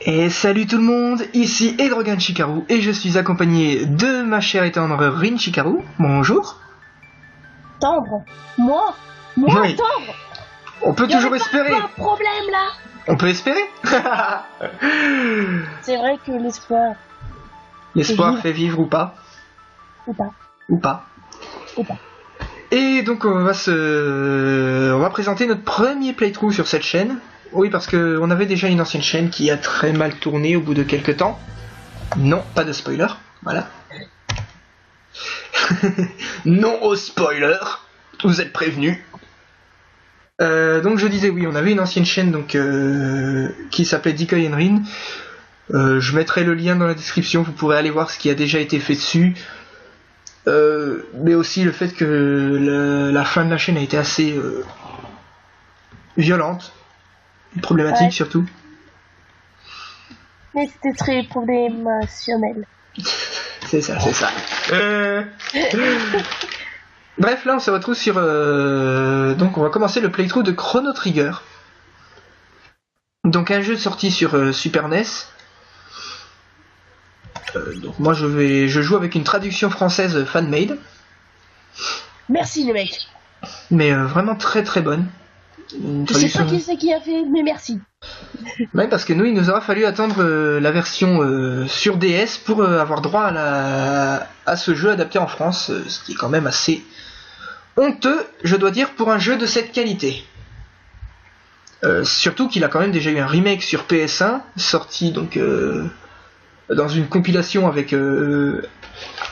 Et salut tout le monde, ici Edrogan Chikaru et je suis accompagné de ma chère et tendre Rin Chikaru. Bonjour. Tendre. Moi Oui. Tendre. On peut toujours espérer. Pas un problème là. On peut espérer. C'est vrai que l'espoir. L'espoir fait vivre ou pas. Ou pas. Ou pas. Ou pas. Et donc on va présenter notre premier playthrough sur cette chaîne. Oui, parce que on avait déjà une ancienne chaîne qui a très mal tourné au bout de quelques temps. Non, pas de spoiler. Voilà. Non au spoiler. Vous êtes prévenus. Donc je disais oui, on avait une ancienne chaîne donc qui s'appelait Decoy and Rin. Je mettrai le lien dans la description. Vous pourrez aller voir ce qui a déjà été fait dessus. Mais aussi le fait que la fin de la chaîne a été assez violente. Problématique, ouais. Surtout. Mais c'était très problémationnel. C'est ça. Bref, là on se retrouve sur... Donc on va commencer le playthrough de Chrono Trigger. Donc un jeu sorti sur Super NES. Donc moi je joue avec une traduction française fan-made. Merci les mecs. Mais vraiment très très bonne. Je sais pas qui c'est qui a fait, mais merci. Ouais, parce que nous, il nous aura fallu attendre la version sur DS pour avoir droit à ce jeu adapté en France, ce qui est quand même assez honteux, je dois dire, pour un jeu de cette qualité. Surtout qu'il a quand même déjà eu un remake sur PS1, sorti donc dans une compilation avec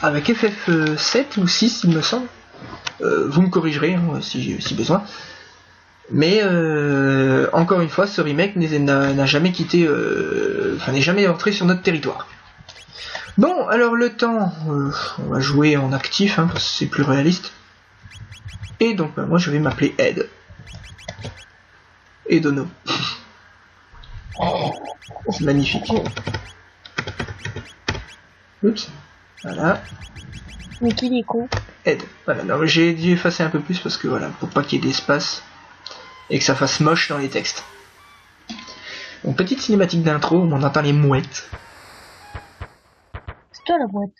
FF7 ou 6, il me semble. Vous me corrigerez hein, si besoin. Mais encore une fois, ce remake n'a jamais quitté, n'est jamais entré sur notre territoire. Bon, alors le temps, on va jouer en actif, hein, parce que c'est plus réaliste. Et donc, moi je vais m'appeler Ed. Edono. C'est magnifique. Oups, voilà. Mais qui est con. Ed, voilà, non, j'ai dû effacer un peu plus parce que voilà, pour pas qu'il y ait d'espace. Et que ça fasse moche dans les textes. Donc petite cinématique d'intro, où on entend les mouettes. C'est toi la mouette.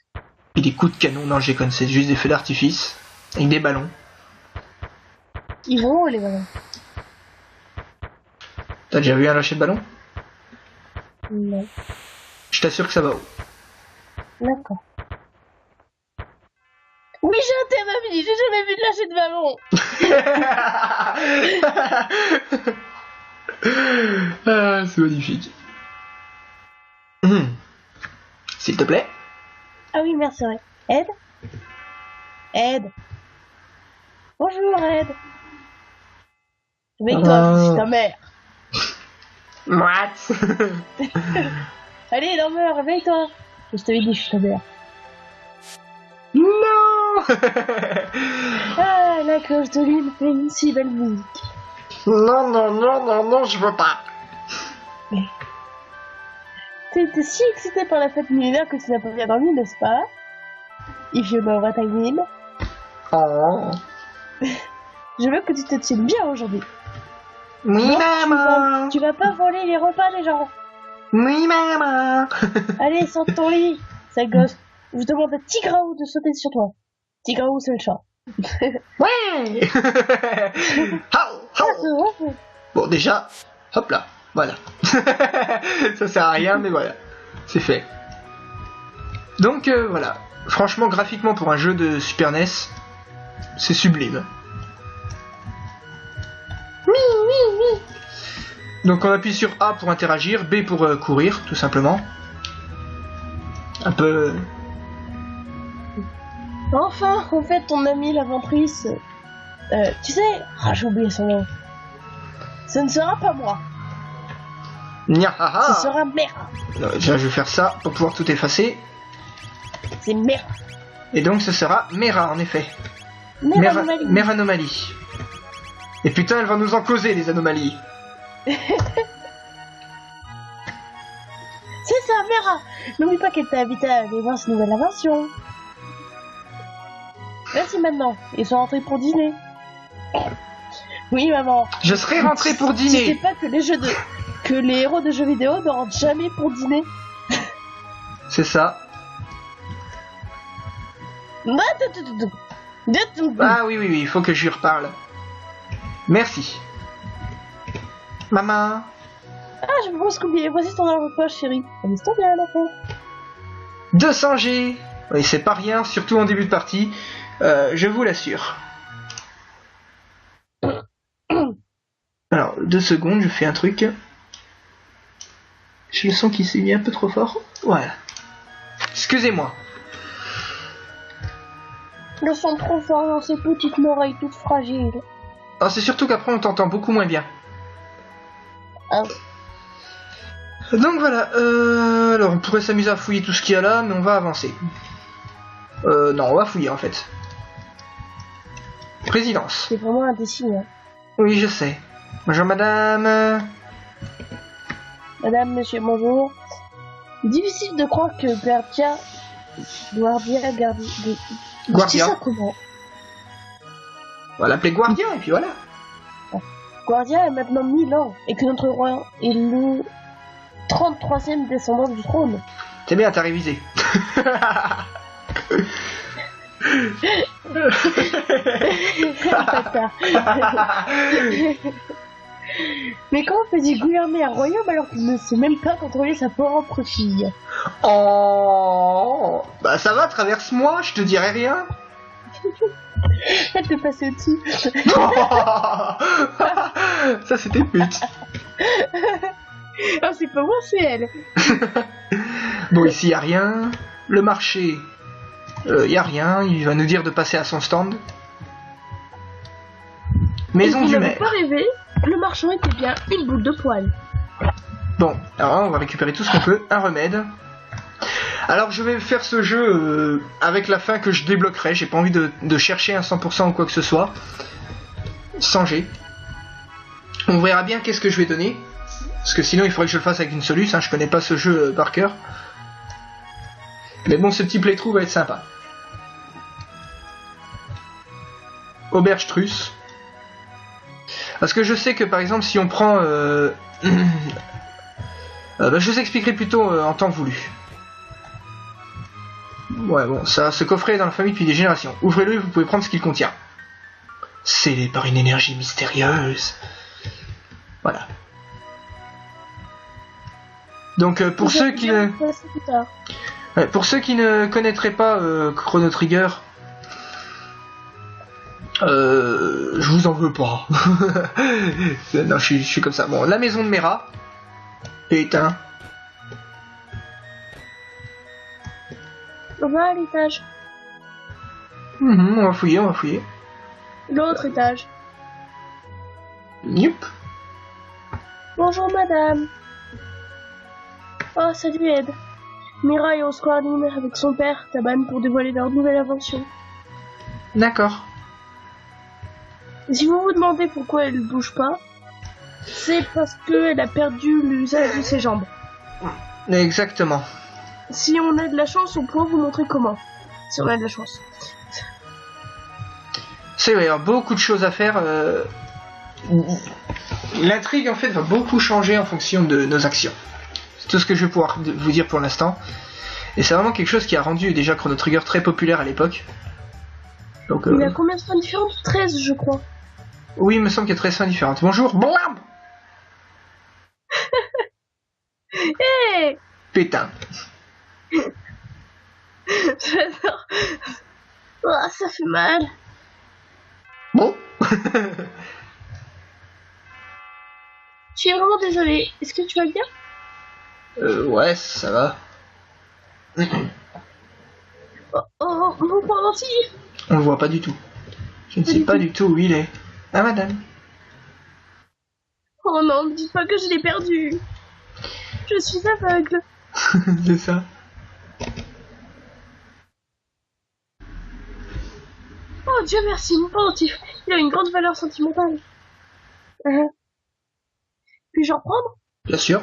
Et des coups de canon, non je déconne, c'est juste des feux d'artifice. Avec des ballons. Ils vont où les ballons? T'as déjà vu un lâcher de ballon? Non. Je t'assure que ça va haut. D'accord. Oui, j'ai un terre d'amis, j'ai jamais vu de lâcher de ballon. Ah, c'est magnifique. S'il te plaît. Ah oui, merci. Ed? Bonjour, Ed. Réveille-toi, je suis ta mère. What? Allez, non, meurs, réveille-toi. Je t'avais dit, je suis ta mère. Non. Ah, la cloche de lune fait une si belle musique. Non, je veux pas. T'étais si excité par la fête millénaire que tu n'as pas bien dormi, n'est-ce pas? If you know what I mean. Oh. Je veux que tu te tiennes bien aujourd'hui. Oui, maman. Tu vas pas voler les repas des gens. Oui, maman. Allez, sors de ton lit, sale gosse. Je demande à Tigraou de sauter sur toi. Tigraou, c'est le chat. Ouais. Bon, déjà, hop là, voilà. Ça sert à rien, mais voilà, c'est fait. Donc voilà, franchement, graphiquement pour un jeu de Super NES, c'est sublime. Oui. Donc on appuie sur A pour interagir, B pour courir, tout simplement. Un peu... Enfin, en fait, ton ami la ventrice... tu sais... Ah, j'ai oublié son nom. Ce ne sera pas moi. Nyahaha. Ce sera Mera. Déjà, je vais faire ça pour pouvoir tout effacer. C'est Mera. Et donc, ce sera Mera, en effet. Mera Anomalie. Et putain, elle va nous en causer, les anomalies. C'est ça, Mera. N'oublie pas qu'elle t'a invité à aller voir cette nouvelle invention. Merci maintenant. Ils sont rentrés pour dîner. Oui, maman. Je serai rentré pour dîner. Tu sais pas que les jeux de... que les héros de jeux vidéo ne rentrent jamais pour dîner. C'est ça. Ah oui, il faut que je lui reparle. Merci. Maman. Ah, je pense qu'oublier. Voici ton arbre de poche, chérie. Amuse-toi bien, la fin. 200 G. Oui, c'est pas rien, surtout en début de partie. Je vous l'assure. Alors, 2 secondes, je fais un truc. J'ai le son qui s'est mis un peu trop fort. Voilà. Excusez-moi. Le son trop fort dans ces petites oreilles toutes fragiles. Ah, c'est surtout qu'après on t'entend beaucoup moins bien. Ah. Donc voilà, alors on pourrait s'amuser à fouiller tout ce qu'il y a là, mais on va avancer. Non, on va fouiller en fait. Présidence. C'est vraiment indécis, hein. Oui, je sais. Bonjour madame. Madame, monsieur, bonjour. Difficile de croire que Guardia. Guardia. Je dis ça comment? On va l'appeler Guardia et puis voilà. Guardia a maintenant 1000 ans et que notre roi est le 33e descendant du trône. C'est bien, t'as révisé. Mais comment peut-il gouverner un royaume alors qu'il ne sait même pas contrôler sa propre fille? Oh, bah ça va, traverse-moi, je te dirai rien. Elle te passe au-dessus. Ça c'était pute. Oh, c'est pas moi, c'est elle. Bon, ici y a rien. Le marché, y a rien. Il va nous dire de passer à son stand. Maison du maire. Vous n'avez pas rêvé, le marchand était bien une boule de poil. Bon, alors on va récupérer tout ce qu'on peut. Un remède. Alors je vais faire ce jeu avec la fin que je débloquerai. J'ai pas envie de chercher un 100% ou quoi que ce soit. Sans G. On verra bien qu'est-ce que je vais donner. Parce que sinon il faudrait que je le fasse avec une soluce. Hein. Je connais pas ce jeu par cœur. Mais bon, ce petit playthrough va être sympa. Auberge truce. Parce que je sais que par exemple si on prend... je vous expliquerai plutôt en temps voulu. Ouais bon, ça, ce coffret est dans la famille depuis des générations. Ouvrez-le et vous pouvez prendre ce qu'il contient. Scellé par une énergie mystérieuse. Voilà. Donc pour ceux qui ne... Ouais, pour ceux qui ne connaîtraient pas Chrono Trigger, je vous en veux pas. Non, je suis comme ça. Bon, la maison de Mera. Putain. On va à l'étage. On va fouiller, on va fouiller. L'autre étage. Youp. Bonjour madame. Oh, salut Ed. Mira est au Square Line avec son père, Taban, pour dévoiler leur nouvelle invention. D'accord. Et si vous vous demandez pourquoi elle bouge pas, c'est parce qu'elle a perdu l'usage de ses jambes. Exactement. Si on a de la chance, on pourra vous montrer comment. Si on a de la chance. C'est vrai, il y a beaucoup de choses à faire. L'intrigue en fait va beaucoup changer en fonction de nos actions. C'est tout ce que je vais pouvoir vous dire pour l'instant. Et c'est vraiment quelque chose qui a rendu déjà Chrono Trigger très populaire à l'époque. Donc, il y a combien de fins différentes? 13 je crois. Oui, il me semble qu'il y a 13 fins différentes. Bonjour, blam. Hey. Pétain. J'adore. Oh, ça fait mal. Bon. Je suis vraiment désolée. Est-ce que tu vas bien? Ouais, ça va. Oh, mon pendentif. On le voit pas du tout. Je ne sais pas du tout où il est. Ah, madame. Oh non, ne dites pas que je l'ai perdu. Je suis aveugle. C'est ça. Oh Dieu merci, mon pendentif. Il a une grande valeur sentimentale. Puis-je en reprendre? Bien sûr.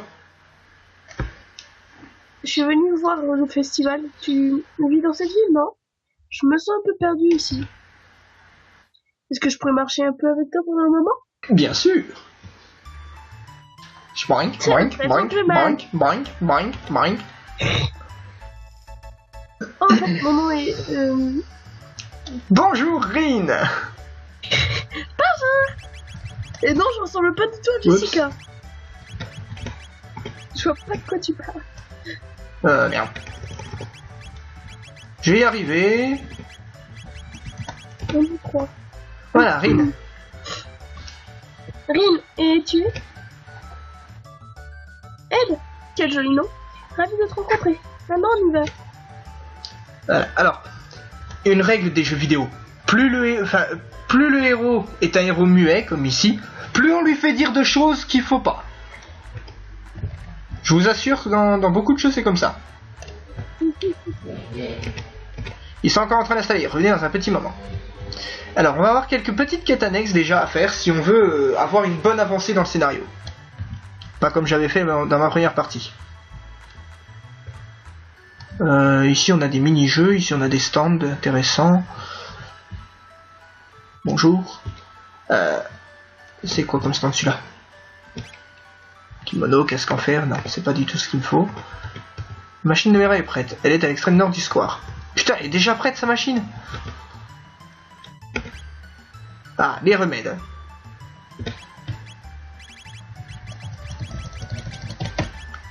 Je suis venue voir le festival. Tu vis dans cette ville, non? Je me sens un peu perdue ici. Est-ce que je pourrais marcher un peu avec toi pendant un moment? Bien sûr. Boink, boink, boink, boink, boink, boink, boink. Oh, en fait, mon nom est... Bonjour, Rin. Et non, je ressemble pas du tout à Jessica. Je vois pas de quoi tu parles. Merde. Je vais y arriver. On y croit. Voilà, Rin. Rin, et tu es Ed. Quel joli nom. Ravi de te rencontrer. Maintenant, on y va. Voilà. Alors, une règle des jeux vidéo. Plus le héros est un héros muet, comme ici, plus on lui fait dire de choses qu'il faut pas. Je vous assure que dans beaucoup de choses, c'est comme ça. Ils sont encore en train d'installer. Revenez dans un petit moment. Alors, on va avoir quelques petites quêtes annexes déjà à faire si on veut avoir une bonne avancée dans le scénario. Pas comme j'avais fait dans ma première partie. Ici, on a des mini-jeux. Ici, on a des stands intéressants. Bonjour. C'est quoi comme stand celui-là? Kimono, casque en fer, non, c'est pas du tout ce qu'il me faut. Machine de Mera est prête, elle est à l'extrême nord du square. Putain, elle est déjà prête sa machine? Ah, les remèdes.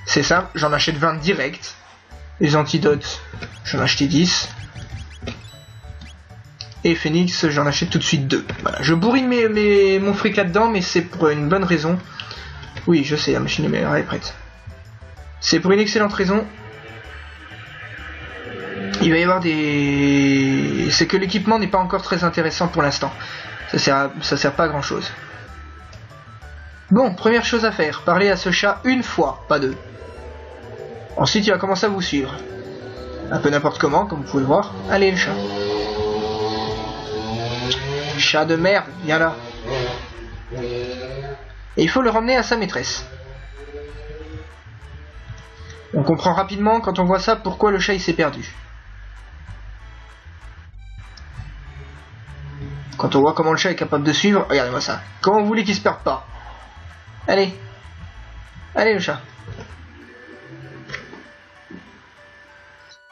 C'est ça, j'en achète 20 direct. Les antidotes, j'en ai acheté 10. Et Phoenix, j'en achète tout de suite 2. Voilà, je bourrine mon fric là-dedans, mais c'est pour une bonne raison. Oui, je sais, la machine de Mera est prête. C'est pour une excellente raison. Il va y avoir des... C'est que l'équipement n'est pas encore très intéressant pour l'instant. Ça sert pas à grand chose. Bon, première chose à faire, parler à ce chat une fois, pas deux. Ensuite, il va commencer à vous suivre. Un peu n'importe comment, comme vous pouvez le voir. Allez, le chat. Chat de merde, viens là. Et il faut le ramener à sa maîtresse. On comprend rapidement, quand on voit ça, pourquoi le chat il s'est perdu. Quand on voit comment le chat est capable de suivre, regardez-moi ça. Comment vous voulez qu'il se perde pas? Allez. Allez le chat.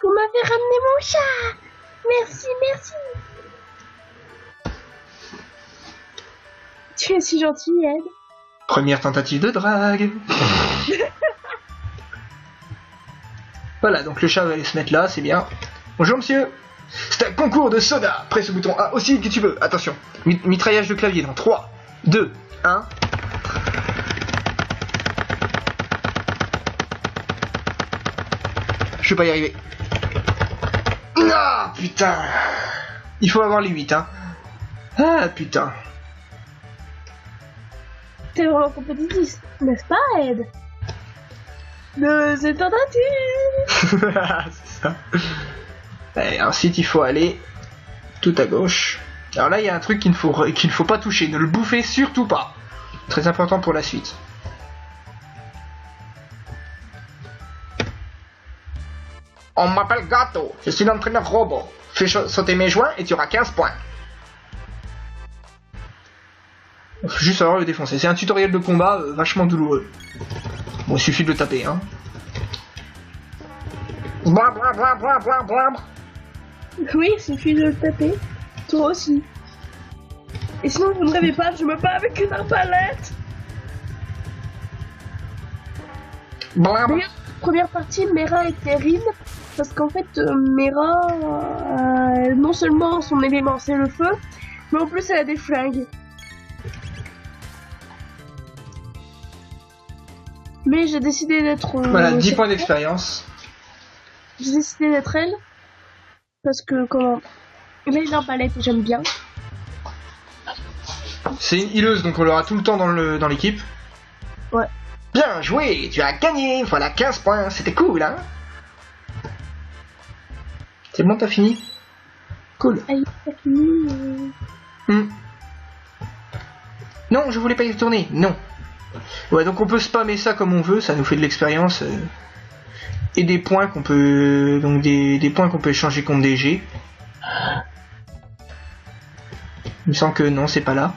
Vous m'avez ramené mon chat. Merci, merci. Tu es si gentil, Ed. Première tentative de drague. Voilà, donc le chat va aller se mettre là, c'est bien. Bonjour monsieur. C'est un concours de soda. Presse le bouton A aussi que tu veux. Attention. Mitraillage de clavier dans 3, 2, 1. Je vais pas y arriver. Ah putain. Il faut avoir les 8 hein. Ah putain. T'es vraiment compétitif, n'est-ce pas, Ed? C'est tentative. C'est ça. Et ensuite il faut aller tout à gauche. Alors là il y a un truc qu'il ne faut pas toucher. Ne le bouffez surtout pas. Très important pour la suite. On m'appelle Gato. Je suis l'entraîneur robot. Fais sauter mes joints et tu auras 15 points. Faut juste savoir le défoncer. C'est un tutoriel de combat vachement douloureux. Bon, il suffit de le taper, hein. Blablabla. Oui, il suffit de le taper. Toi aussi. Et sinon, vous ne rêvez pas, je me bats avec une arbalète. D'ailleurs, première partie, Mera est terrible. Parce qu'en fait, Mera, non seulement son élément c'est le feu, mais en plus elle a des flingues. Mais j'ai décidé d'être... Voilà, 10 points d'expérience. J'ai décidé d'être elle. Parce que, comment... Elle a une arbalète et j'aime bien. C'est une healeuse, donc on l'aura tout le temps dans l'équipe. Ouais. Bien joué, tu as gagné. Voilà, 15 points, c'était cool, hein. C'est bon, t'as fini? Cool. Ah, t'as fini Non, je voulais pas y retourner, non. Ouais, donc on peut spammer ça comme on veut, ça nous fait de l'expérience. Et des points qu'on peut... Donc des points qu'on peut échanger contre des G. Il me semble que non, c'est pas là.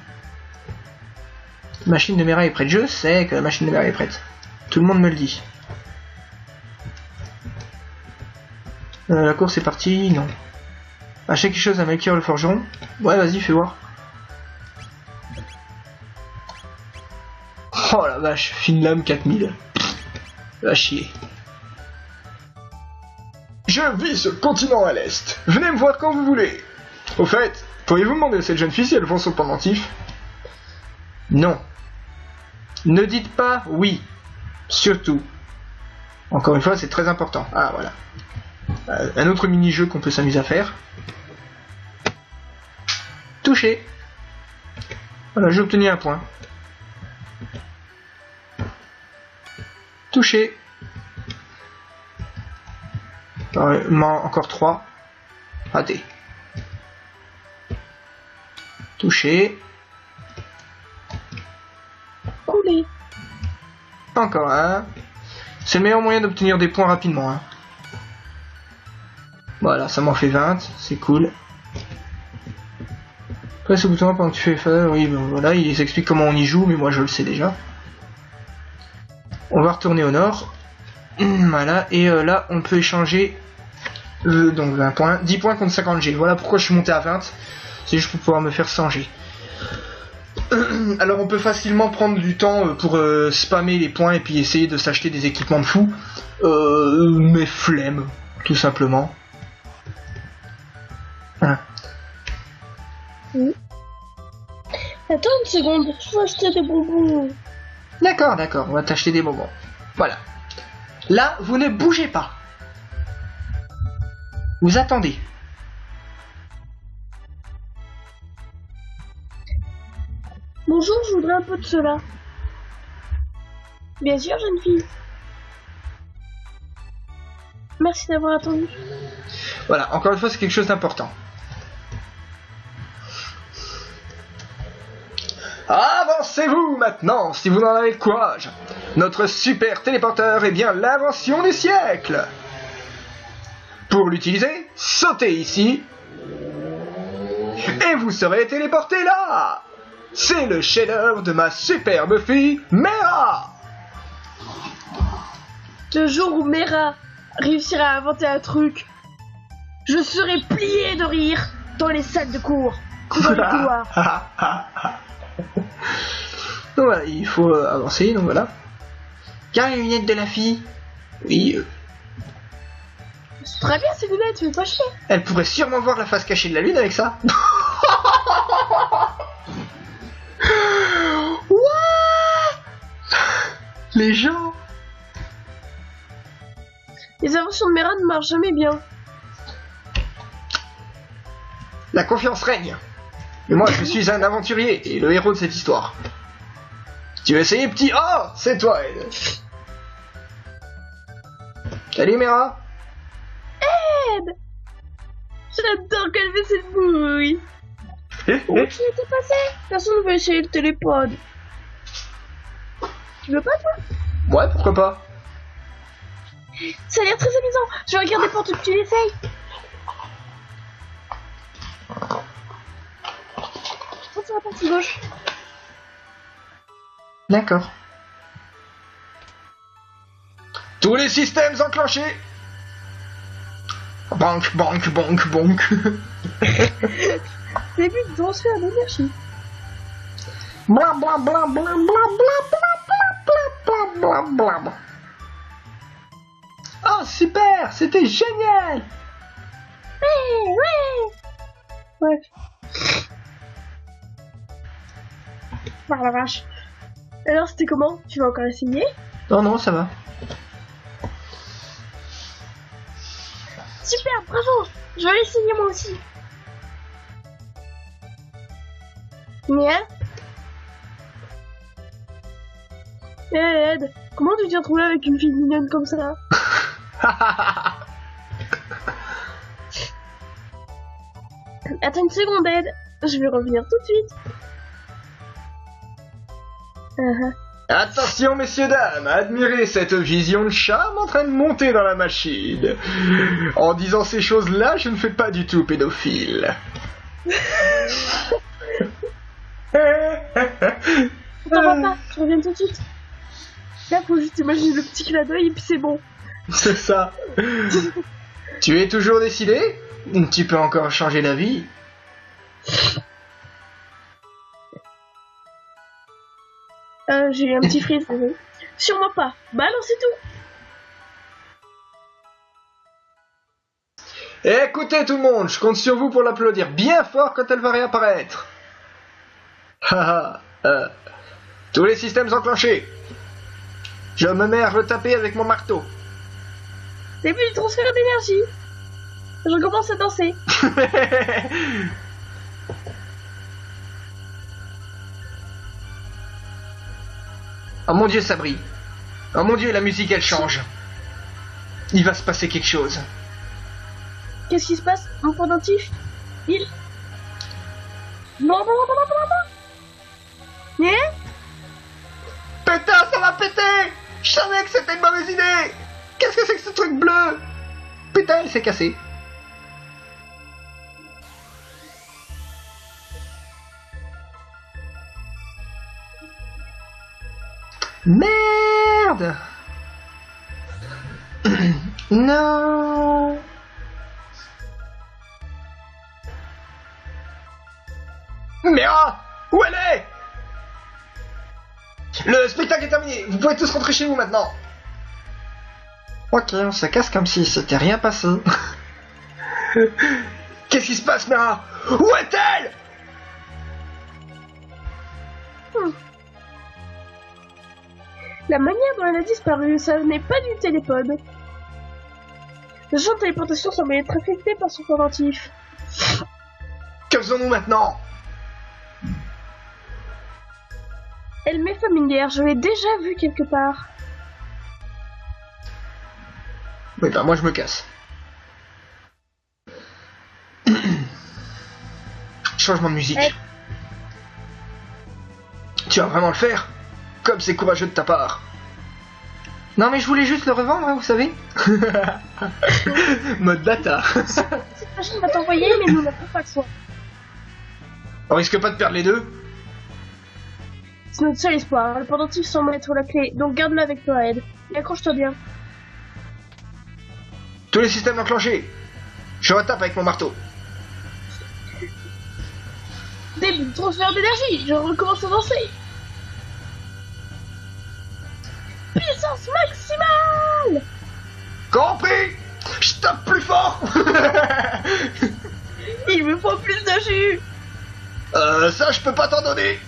Machine de Mera est prête. Je sais que la machine de Mera est prête. Tout le monde me le dit. La course est partie, non. Acheter quelque chose à Melchior le forgeron. Ouais, vas-y, fais voir. Oh la vache, fine lame 4000. Va chier. Je vis ce continent à l'est. Venez me voir quand vous voulez. Au fait, pourriez-vous demander à cette jeune fille si elle vend son pendentif? Non. Ne dites pas oui. Surtout. Encore une fois, c'est très important. Ah, voilà. Un autre mini-jeu qu'on peut s'amuser à faire. Touché. Voilà, j'ai obtenu un point. Touché. Encore 3. Raté. Touché. Coulé. Encore un. C'est le meilleur moyen d'obtenir des points rapidement. Hein. Voilà, ça m'en fait 20. C'est cool. Presse ce bouton pendant que tu fais ça. Oui, ben voilà, il explique comment on y joue, mais moi je le sais déjà. On va retourner au nord. Voilà, et là on peut échanger donc 20 points, 10 points contre 50 G. Voilà pourquoi je suis monté à 20. C'est juste pour pouvoir me faire 100 G. Alors on peut facilement prendre du temps pour spammer les points et puis essayer de s'acheter des équipements de fou. Mais flemme, tout simplement. Voilà. Oui. Attends une seconde, je veux acheter des bonbons. D'accord, on va t'acheter des bonbons. Voilà. Là, vous ne bougez pas. Vous attendez. Bonjour, je voudrais un peu de cela. Bien sûr, jeune fille. Merci d'avoir attendu. Voilà, encore une fois, c'est quelque chose d'important. Avancez-vous maintenant, si vous en avez le courage. Notre super téléporteur est bien l'invention du siècle. Pour l'utiliser, sautez ici. Et vous serez téléporté là. C'est le chef-d'œuvre de ma superbe fille, Mera. Le jour où Mera réussira à inventer un truc, je serai plié de rire dans les salles de cours, dans les couloirs. Donc voilà, il faut avancer, donc voilà. Tiens, les lunettes de la fille. Oui. C'est très bien ces lunettes, fais pas chier. Elle pourrait sûrement voir la face cachée de la lune avec ça. What? Les gens. Les inventions de Mera ne marchent jamais bien. La confiance règne. Mais moi, je suis un aventurier et le héros de cette histoire. Tu veux essayer, petit? Oh, c'est toi, Ed. Salut, Mera. Ed! J'adore qu'elle fait cette bouille. Où tu étais passé? Personne ne veut essayer le télépod. Tu veux pas, toi? Ouais, pourquoi pas. Ça a l'air très amusant. Je vais regarder pour que tu l'essayes. Ça, c'est la partie gauche. D'accord. Tous les systèmes enclenchés. Bonk, bonk, bonk, bonk. Début de transfert d'énergie. Bla bla bla bla bla bla bla bla bla bla. Oh super, c'était génial. Ouais. Bref. Par la vache. Alors c'était comment? Tu vas encore essayer? Non, non, ça va. Super, bravo. Je vais essayer moi aussi. Nia? Ed, comment tu t'es retrouvé avec une fille mignonne comme ça? Attends une seconde, Ed. Je vais revenir tout de suite. Attention, messieurs, dames, admirez cette vision de charme en train de monter dans la machine. En disant ces choses-là, je ne fais pas du tout pédophile. T'en vas pas, je reviens tout de suite. Là, faut juste imaginer le petit clin d'œil et puis c'est bon. C'est ça. Tu es toujours décidé? Tu peux encore changer d'avis. J'ai eu un petit frise, désolé. Sûrement pas. Bah non, c'est tout. Écoutez tout le monde, je compte sur vous pour l'applaudir bien fort quand elle va réapparaître. Haha. Tous les systèmes enclenchés. Je me mets à retaper avec mon marteau. Début du transfert d'énergie. Je commence à danser. Oh mon dieu, ça brille. Oh mon dieu, la musique elle change. Il va se passer quelque chose. Qu'est-ce qui se passe, mon pendentif? Il... Non. Yeah. Putain, ça va péter! Je savais que c'était une mauvaise idée! Qu'est-ce que c'est que ce truc bleu? Putain, il s'est cassé. Merde! Non! Mira! Où elle est? Le spectacle est terminé, vous pouvez tous rentrer chez vous maintenant. Ok, on se casse comme si c'était rien passé. Qu'est-ce qui se passe, Mira? Où est-elle? La manière dont elle a disparu, ça n'est pas du télépod. Le champ de téléportation semble être affecté par son pendentif. Que faisons-nous maintenant? Elle m'est familière, je l'ai déjà vue quelque part. Oui, bah moi je me casse. Changement de musique. Hey. Tu vas vraiment le faire? Comme c'est courageux de ta part. Non mais je voulais juste le revendre, hein, vous savez. Mode data. Cette machine va t'envoyer, mais nous n'avons pas le soin. On risque pas de perdre les deux? C'est notre seul espoir. Le pendentif semble être la clé, donc garde-le avec toi, Ed. Et accroche-toi bien. Tous les systèmes enclenchés. Je retape avec mon marteau. Début de transfert d'énergie, je recommence à danser. Puissance maximale! Compris! Je tape plus fort. Il me faut plus de jus. Ça je peux pas t'en donner.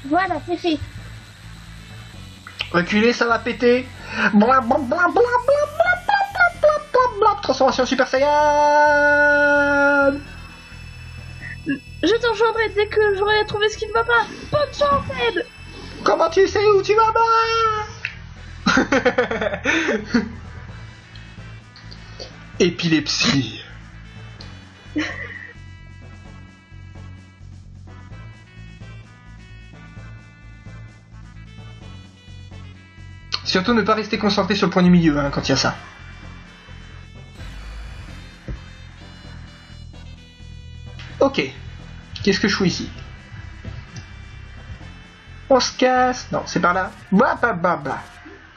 Voilà, c'est fait. Reculer, ça va péter. Transformation Super Saiyan. Je te rejoindrai dès que j'aurai trouvé ce qui ne va pas. Bonne chance, Ed. Comment tu sais où tu vas, moi? Épilepsie. Surtout ne pas rester concentré sur le point du milieu hein, quand il y a ça. Ok. Qu'est-ce que je fous ici? On se casse. Non, c'est par là. Blah.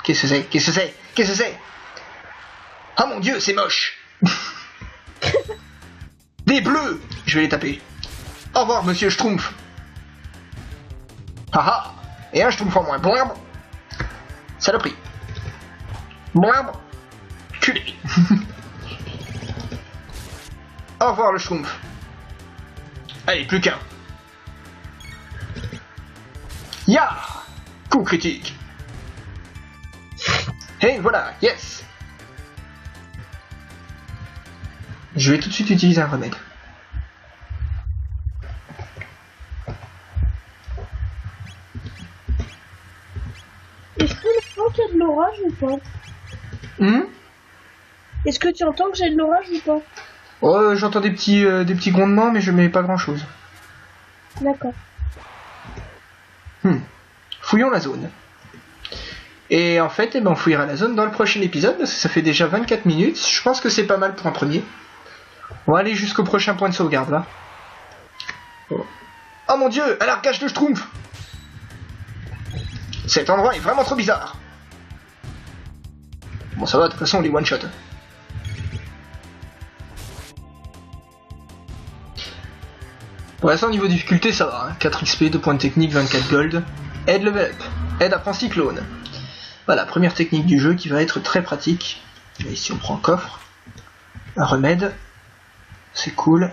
Qu'est-ce que c'est? Qu'est-ce que c'est? Qu'est-ce que c'est? Oh mon dieu, c'est moche. Des bleus. Je vais les taper. Au revoir, monsieur Schtroumpf. Haha. Et un Schtroumpf en moins. Blam. Saloperie. Blam. Culé. Au revoir, le Schtroumpf. Allez, plus qu'un. Ya. Coup critique. Et voilà, yes. Je vais tout de suite utiliser un remède. Est-ce que tu entends qu'il y a de l'orage ou pas? Est-ce que tu entends que j'ai de l'orage ou pas? Oh, j'entends des petits grondements, mais je mets pas grand-chose. D'accord. Fouillons la zone. Et en fait, on fouillera la zone dans le prochain épisode, parce que ça fait déjà 24 minutes. Je pense que c'est pas mal pour un premier. On va aller jusqu'au prochain point de sauvegarde, là. Oh mon dieu, un largage de schtroumpf. Cet endroit est vraiment trop bizarre. Bon, ça va, de toute façon, on les one-shot. Pour l'instant, niveau difficulté, ça va. Hein. 4 XP, 2 points de technique, 24 gold. Aide level up. Aide apprend cyclone. Voilà, première technique du jeu qui va être très pratique. Et ici, on prend un coffre. Un remède. C'est cool.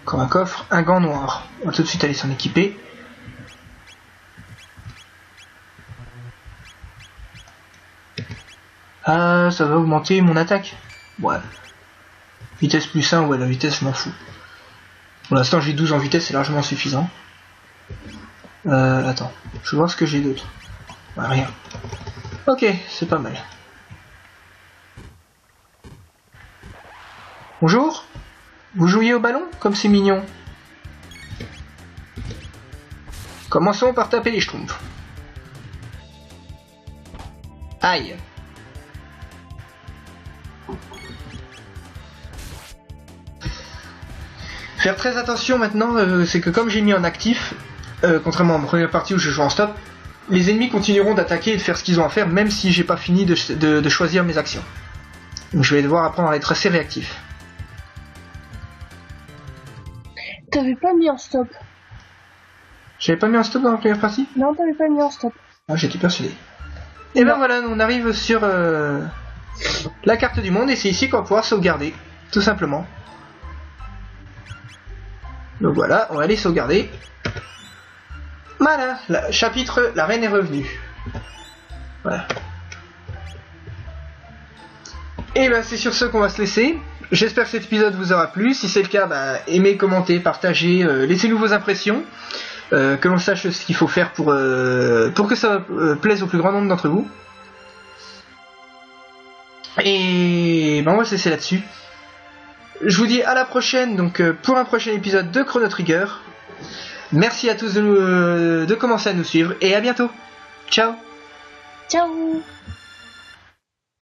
Encore un coffre. Un gant noir. On va tout de suite aller s'en équiper. Ah, ça va augmenter mon attaque. Ouais. Vitesse plus 1, ouais, la vitesse, je m'en fous. Pour l'instant, j'ai 12 en vitesse, c'est largement suffisant. Attends. Je vais voir ce que j'ai d'autre. Ouais, rien. Ok, c'est pas mal. Bonjour. Vous jouiez au ballon? Comme c'est mignon. Commençons par taper les schtroumpfs. Aïe. Faire très attention maintenant, c'est que comme j'ai mis en actif, contrairement à ma première partie où je joue en stop, les ennemis continueront d'attaquer et de faire ce qu'ils ont à faire même si j'ai pas fini de choisir mes actions. Donc je vais devoir apprendre à être assez réactif. T'avais pas mis en stop. J'avais pas mis en stop dans la première partie? Non, t'avais pas mis en stop. Ah, j'étais persuadé. Et ben voilà, on arrive sur la carte du monde et c'est ici qu'on va pouvoir sauvegarder, tout simplement. Donc voilà, on va aller sauvegarder. Voilà, chapitre La Reine est revenue. Voilà. Et ben c'est sur ce qu'on va se laisser. J'espère que cet épisode vous aura plu. Si c'est le cas, aimez, commentez, partagez, laissez-nous vos impressions. Que l'on sache ce qu'il faut faire pour que ça plaise au plus grand nombre d'entre vous. Et ben on va se laisser là-dessus. Je vous dis à la prochaine donc pour un prochain épisode de Chrono Trigger. Merci à tous de commencer à nous suivre et à bientôt. Ciao. Ciao.